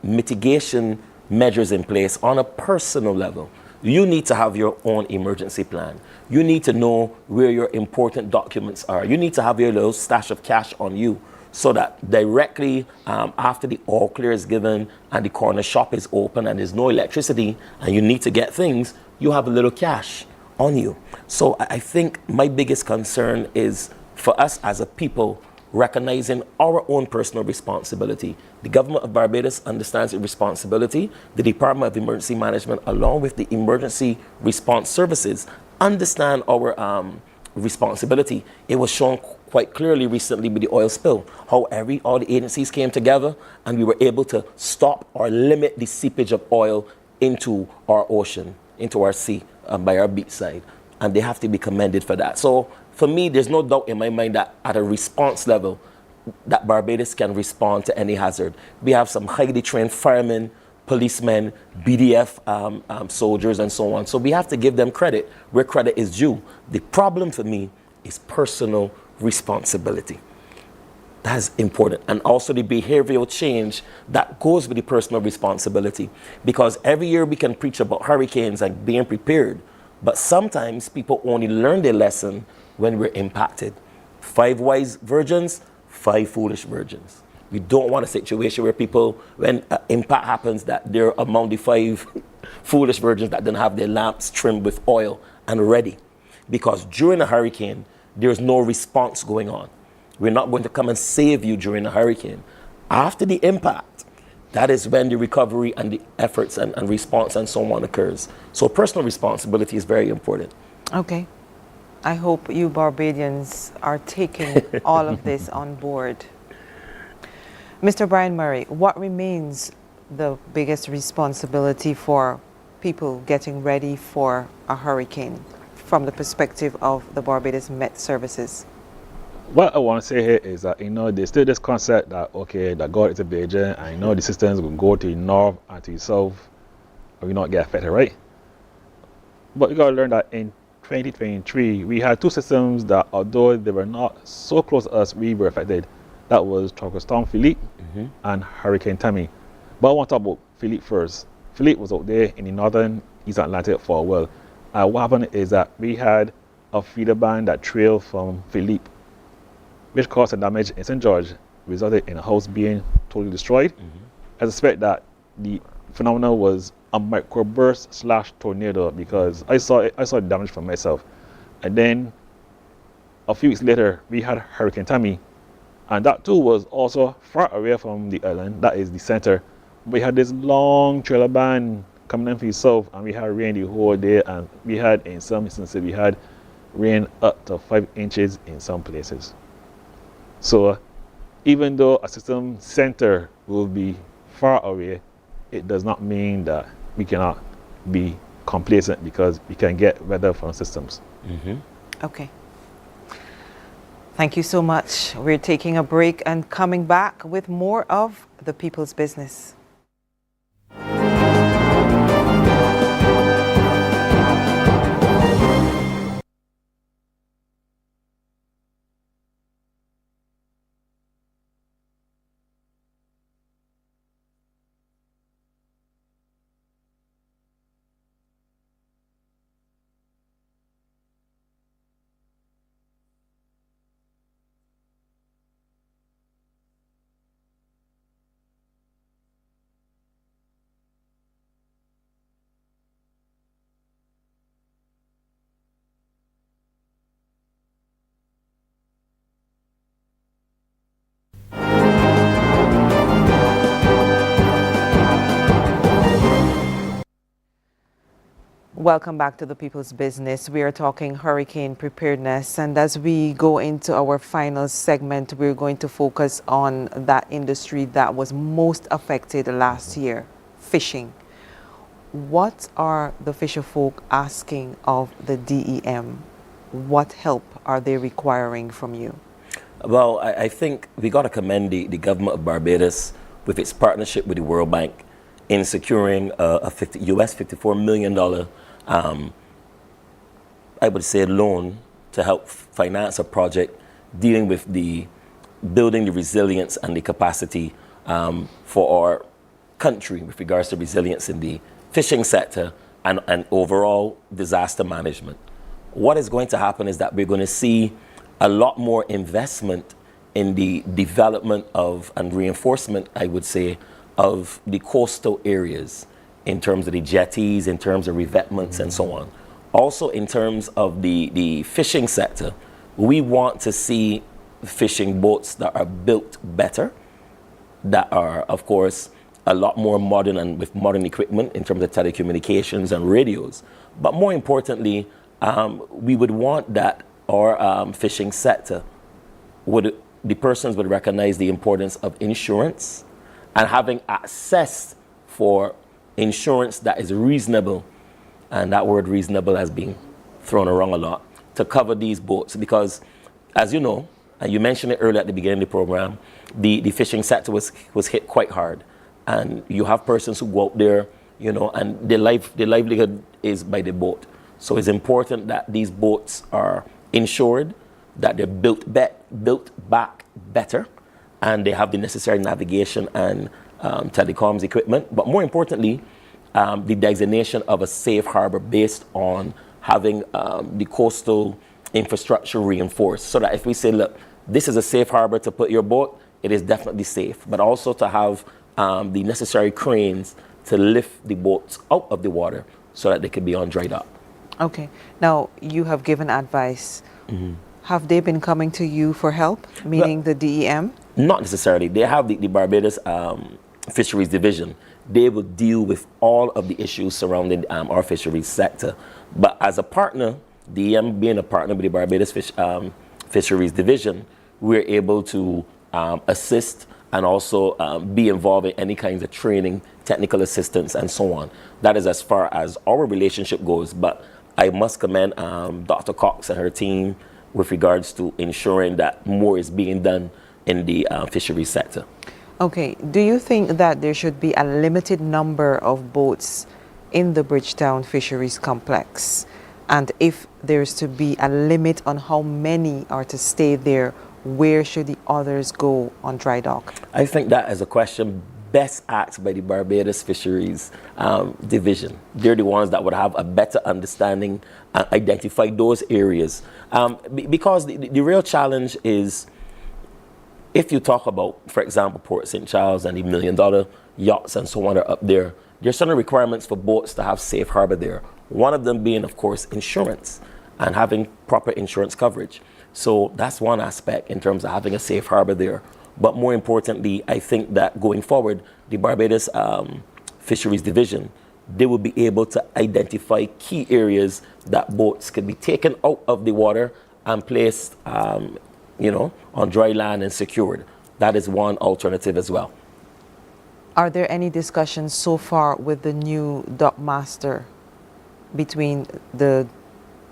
mitigation measures in place on a personal level. You need to have your own emergency plan. You need to know where your important documents are. You need to have your little stash of cash on you so that directly after the all clear is given and the corner shop is open and there's no electricity and you need to get things, you have a little cash on you. So I think my biggest concern is for us as a people recognizing our own personal responsibility. The government of Barbados understands its responsibility. The Department of Emergency Management, along with the emergency response services, understand our responsibility. It was shown quite clearly recently with the oil spill, how all the agencies came together and we were able to stop or limit the seepage of oil into our ocean, into our sea, by our beach side. And they have to be commended for that. So for me, there's no doubt in my mind that at a response level, that Barbados can respond to any hazard. We have some highly trained firemen, policemen, BDF soldiers, and so on. So we have to give them credit where credit is due. The problem for me is personal responsibility. That's important. And also the behavioral change that goes with the personal responsibility. Because every year we can preach about hurricanes and being prepared, but sometimes people only learn their lesson when we're impacted. 5 wise virgins, 5 foolish virgins. We don't want a situation where people, when impact happens, that they're among the 5 foolish virgins that don't have their lamps trimmed with oil and ready. Because during a hurricane, there's no response going on. We're not going to come and save you during a hurricane. After the impact, that is when the recovery and the efforts and response and so on occurs. So personal responsibility is very important. Okay. I hope you Barbadians are taking all of this on board. Mr. Brian Murray, what remains the biggest responsibility for people getting ready for a hurricane from the perspective of the Barbados Met Services? What I want to say here is that, there's still this concept that, okay, that God is a Beijing, and the systems will go to the north and to the south, and we not get affected, right? But you got to learn that in 2023, we had 2 systems that, although they were not so close to us, we were affected. That was Tropical Storm Philippe and Hurricane Tammy. But I want to talk about Philippe first. Philippe was out there in the northern East Atlantic for a while. What happened is that we had a feeder band that trailed from Philippe, which caused the damage in St. George, resulted in a house being totally destroyed. I suspect that the phenomenon was a microburst / tornado because I saw the damage for myself. And then a few weeks later, we had Hurricane Tammy, and that too was also far away from the island, that is the center. We had this long trailer band coming in from the south, and we had rain the whole day, and we had, in some instances, we had rain up to 5 inches in some places. So even though a system center will be far away, it does not mean that we cannot be complacent because we can get weather from systems. Okay. Thank you so much. We're taking a break and coming back with more of The People's Business. Welcome back to the People's Business. We are talking hurricane preparedness, and as we go into our final segment, we're going to focus on that industry that was most affected last year, fishing. What are the fisher folk asking of the DEM? What help are they requiring from you? Well, I think we got to commend the government of Barbados with its partnership with the World Bank in securing a US $54 million, I would say, loan to help finance a project dealing with the building the resilience and the capacity for our country with regards to resilience in the fishing sector and overall disaster management. What is going to happen is that we're going to see a lot more investment in the development of and reinforcement, I would say, of the coastal areas in terms of the jetties, in terms of revetments and so on. Also in terms of the fishing sector, we want to see fishing boats that are built better, that are, of course, a lot more modern and with modern equipment in terms of telecommunications and radios. But more importantly, we would want that our fishing sector the persons would recognize the importance of insurance and having access for insurance that is reasonable, and that word reasonable has been thrown around a lot, to cover these boats. Because, as you know, and you mentioned it earlier at the beginning of the program, the fishing sector was hit quite hard. And you have persons who go out there, you know, and their livelihood is by the boat. So it's important that these boats are insured, that they're built back better, and they have the necessary navigation and telecoms equipment. But more importantly, the designation of a safe harbor based on having the coastal infrastructure reinforced. So that if we say, look, this is a safe harbor to put your boat, it is definitely safe. But also to have the necessary cranes to lift the boats out of the water so that they can be on dry dock. Okay. Now, you have given advice. Have they been coming to you for help, meaning the DEM? Not necessarily. They have the Barbados Fisheries Division. They will deal with all of the issues surrounding our fisheries sector. But as a partner, DEM being a partner with the Barbados Fisheries Division, we're able to assist and also be involved in any kinds of training, technical assistance, and so on. That is as far as our relationship goes. But I must commend Dr. Cox and her team with regards to ensuring that more is being done in the fisheries sector. Okay. Do you think that there should be a limited number of boats in the Bridgetown Fisheries Complex? And if there's to be a limit on how many are to stay there, where should the others go on dry dock? I think that is a question best asked by the Barbados Fisheries Division. They're the ones that would have a better understanding and identify those areas. Because the real challenge is, if you talk about, for example, Port St. Charles and the $1 million yachts and so on are up there, there's certain requirements for boats to have safe harbor there. One of them being, of course, insurance and having proper insurance coverage. So that's one aspect in terms of having a safe harbor there. But more importantly, I think that going forward, the Barbados Fisheries Division, they will be able to identify key areas that boats can be taken out of the water and placed, you know, on dry land and secured. That is one alternative as well. Are there any discussions so far with the new dock master between the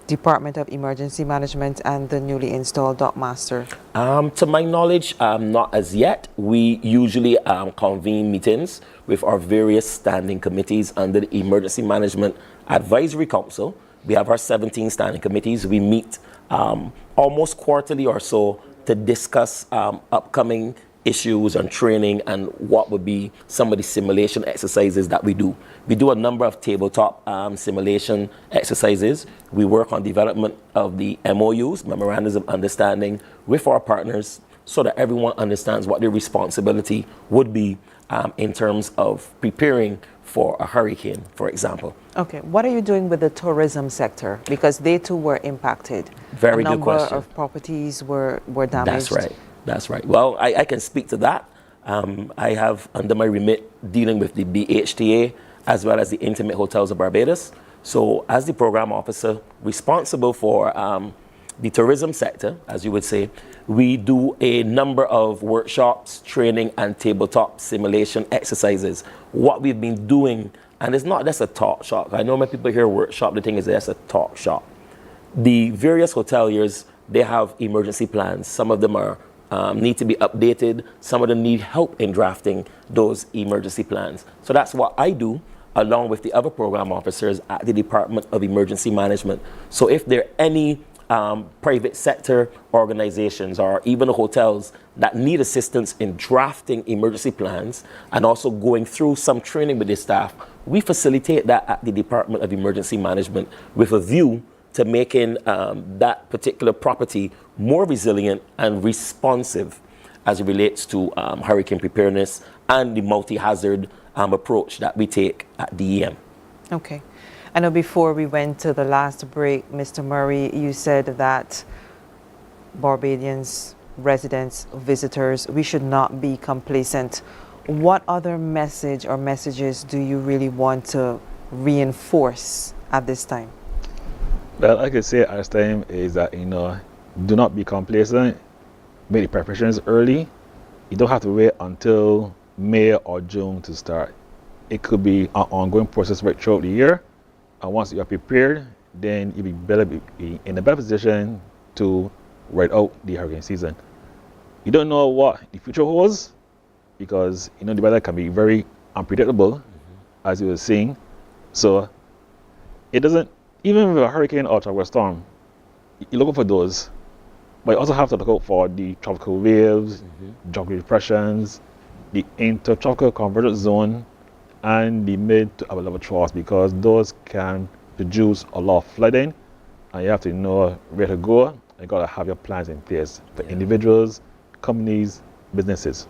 Department of Emergency Management and the newly installed dock master? To my knowledge, not as yet. We usually convene meetings with our various standing committees under the Emergency Management Advisory Council. We have our 17 standing committees. We meet almost quarterly or so to discuss upcoming issues and training and what would be some of the simulation exercises that we do. We do a number of tabletop simulation exercises. We work on development of the MOUs, Memorandums of Understanding, with our partners so that everyone understands what their responsibility would be in terms of preparing for a hurricane, for example. Okay, what are you doing with the tourism sector? Because they too were impacted. Very good question. A number of properties were damaged. That's right. That's right. Well, I can speak to that. I have under my remit dealing with the BHTA as well as the Intimate Hotels of Barbados. So as the program officer responsible for the tourism sector, as you would say, we do a number of workshops, training, and tabletop simulation exercises. What we've been doing, and it's not just a talk shop. I know when people hear workshop, the thing is that's a talk shop. The various hoteliers, they have emergency plans. Some of them are need to be updated. Some of them need help in drafting those emergency plans. So that's what I do, along with the other program officers at the Department of Emergency Management. So if there are any private sector organizations or even the hotels that need assistance in drafting emergency plans and also going through some training with their staff, we facilitate that at the Department of Emergency Management with a view to making that particular property more resilient and responsive as it relates to hurricane preparedness and the multi-hazard approach that we take at DEM. Okay. I know before we went to the last break, Mr. Murray, you said that Barbadians, residents, visitors, we should not be complacent. What other message or messages do you really want to reinforce at this time? Well, I could say at this time is that, do not be complacent. Make the preparations early. You don't have to wait until May or June to start. It could be an ongoing process right throughout the year. And once you are prepared, then you'll be in a better position to ride out the hurricane season. You don't know what the future holds because, the weather can be very unpredictable, as you were saying. So it doesn't, even with a hurricane or tropical storm, you're looking for those. But you also have to look out for the tropical waves, tropical depressions, the intertropical convergence zone, and the mid to upper level troughs, because those can produce a lot of flooding, and you have to know where to go. You got to have your plans in place for individuals, companies, businesses.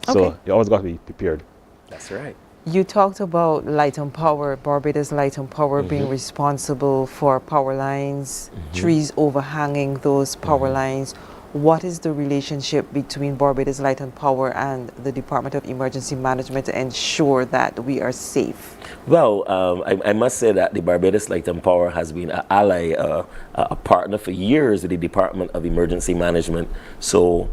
So you always got to be prepared. That's right. You talked about Light and Power, Barbados Light and Power being responsible for power lines, trees overhanging those power lines. What is the relationship between Barbados Light and Power and the Department of Emergency Management to ensure that we are safe? Well, I must say that the Barbados Light and Power has been an ally, a partner for years with the Department of Emergency Management. So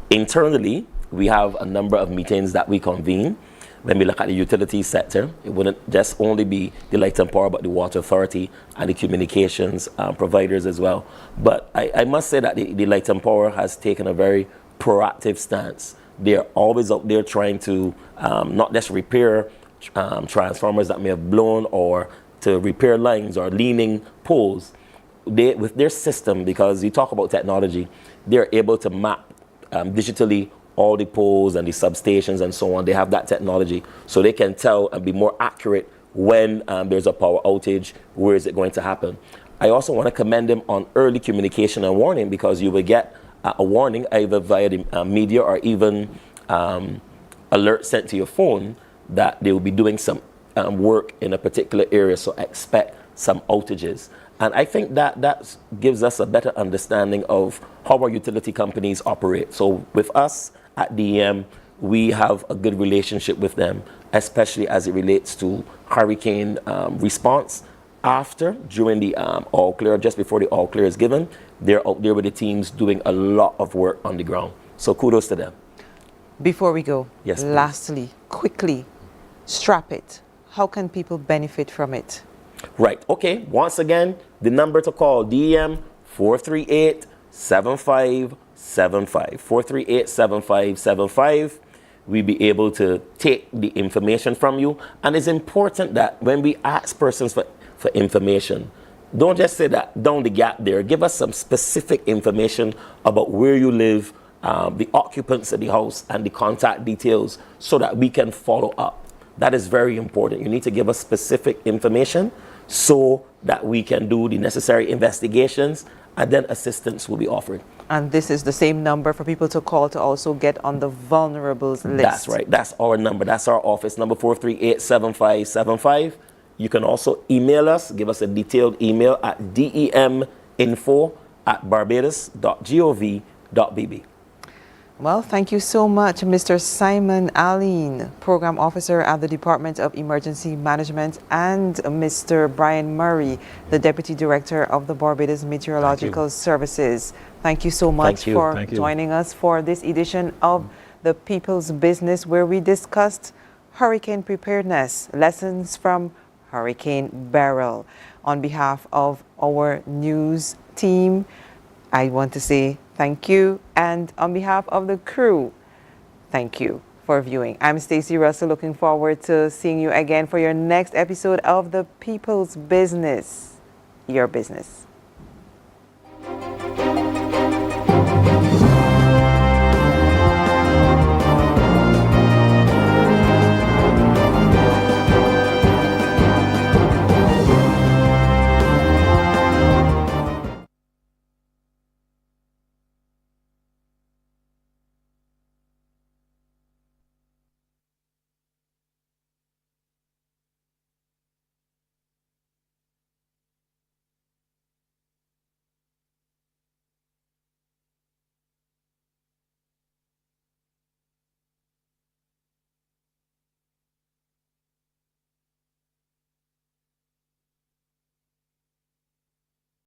internally, we have a number of meetings that we convene. When we look at the utility sector, it wouldn't just only be the Light and Power, but the Water Authority and the communications providers as well. But I must say that the Light and Power has taken a very proactive stance. They're always out there trying to not just repair transformers that may have blown or to repair lines or leaning poles. With their system, because you talk about technology, they're able to map digitally all the poles and the substations and so on. They have that technology, so they can tell and be more accurate when there's a power outage, where is it going to happen. I also want to commend them on early communication and warning, because you will get a warning either via the media or even alert sent to your phone that they will be doing some work in a particular area, so expect some outages. And I think that gives us a better understanding of how our utility companies operate. So with us at DEM, we have a good relationship with them, especially as it relates to hurricane response. During the all clear, just before the all clear is given, they're out there with the teams doing a lot of work on the ground. So kudos to them. Before we go, yes, lastly, quickly, strap it. How can people benefit from it? Right. Okay. Once again, the number to call, DEM 438-7575. 438-7575. We'll be able to take the information from you. And it's important that when we ask persons for information, don't just say that down the gap there. Give us some specific information about where you live, the occupants of the house, and the contact details, so that we can follow up. That is very important. You need to give us specific information so that we can do the necessary investigations, and then assistance will be offered. And this is the same number for people to call to also get on the vulnerables list. That's right. That's our number. That's our office number, 438-7575. You can also email us, give us a detailed email at deminfo@barbados.gov.bb. Well, thank you so much, Mr. Simon Alleyne, Program Officer at the Department of Emergency Management, and Mr. Brian Murray, the Deputy Director of the Barbados Meteorological Services. Thank you so much for joining us for this edition of The People's Business, where we discussed hurricane preparedness, lessons from Hurricane Beryl. On behalf of our news team, I want to say thank you, and on behalf of the crew, thank you for viewing. I'm Stacey Russell, looking forward to seeing you again for your next episode of The People's Business, your business.